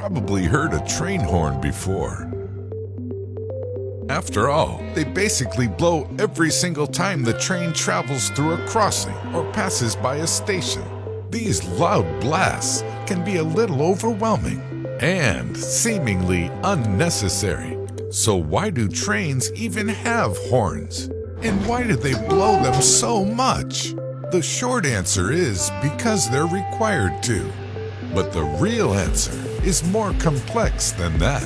probably heard a train horn before. After all, they basically blow every single time the train travels through a crossing or passes by a station. These loud blasts can be a little overwhelming and seemingly unnecessary. So why do trains even have horns? And why do they blow them so much? The short answer is because they're required to. But the real answer is more complex than that.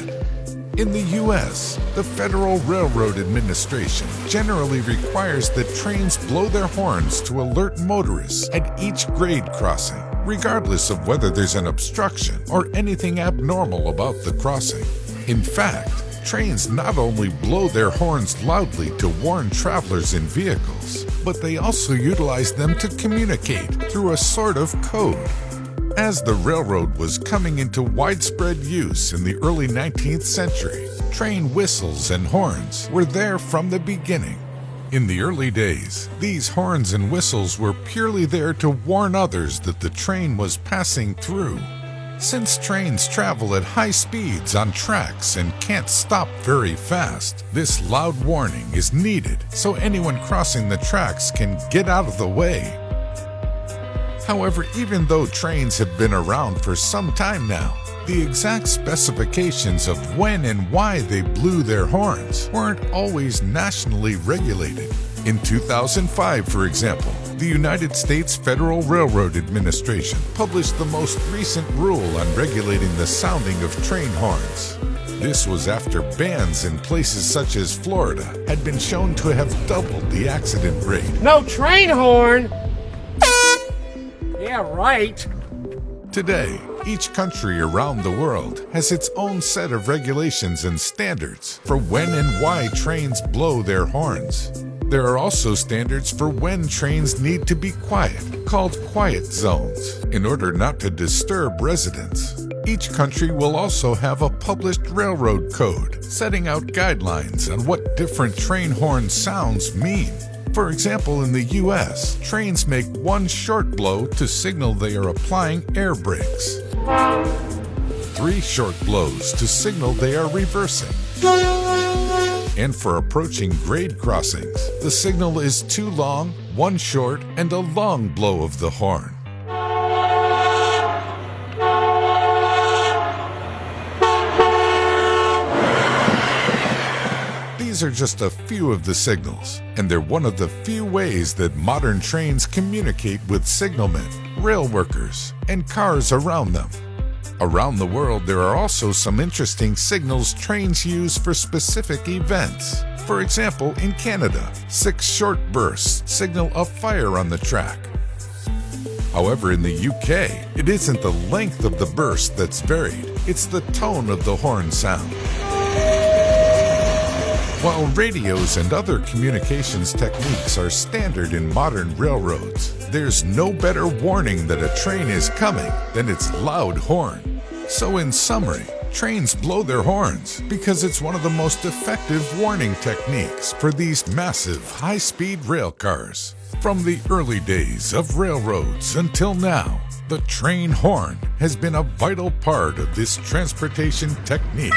In the U.S., the Federal Railroad Administration generally requires that trains blow their horns to alert motorists at each grade crossing, regardless of whether there's an obstruction or anything abnormal about the crossing. In fact, trains not only blow their horns loudly to warn travelers in vehicles, but they also utilize them to communicate through a sort of code. As the railroad was coming into widespread use in the early 19th century, train whistles and horns were there from the beginning. In the early days, these horns and whistles were purely there to warn others that the train was passing through. Since trains travel at high speeds on tracks and can't stop very fast, this loud warning is needed so anyone crossing the tracks can get out of the way. However, even though trains have been around for some time now, the exact specifications of when and why they blew their horns weren't always nationally regulated. In 2005, for example, the United States Federal Railroad Administration published the most recent rule on regulating the sounding of train horns. This was after bans in places such as Florida had been shown to have doubled the accident rate. No train horn! Yeah, right. Today, each country around the world has its own set of regulations and standards for when and why trains blow their horns. There are also standards for when trains need to be quiet, called quiet zones, in order not to disturb residents. Each country will also have a published railroad code, setting out guidelines on what different train horn sounds mean. For example, in the U.S., trains make one short blow to signal they are applying air brakes, 3 short blows to signal they are reversing, and for approaching grade crossings, the signal is 2 long, 1 short, and a long blow of the horn. These are just a few of the signals, and they're one of the few ways that modern trains communicate with signalmen, rail workers, and cars around them. Around the world, there are also some interesting signals trains use for specific events. For example, in Canada, 6 short bursts signal a fire on the track. However, in the UK, it isn't the length of the burst that's varied, it's the tone of the horn sound. While radios and other communications techniques are standard in modern railroads, there's no better warning that a train is coming than its loud horn. So in summary, trains blow their horns because it's one of the most effective warning techniques for these massive high-speed rail cars. From the early days of railroads until now, the train horn has been a vital part of this transportation technique.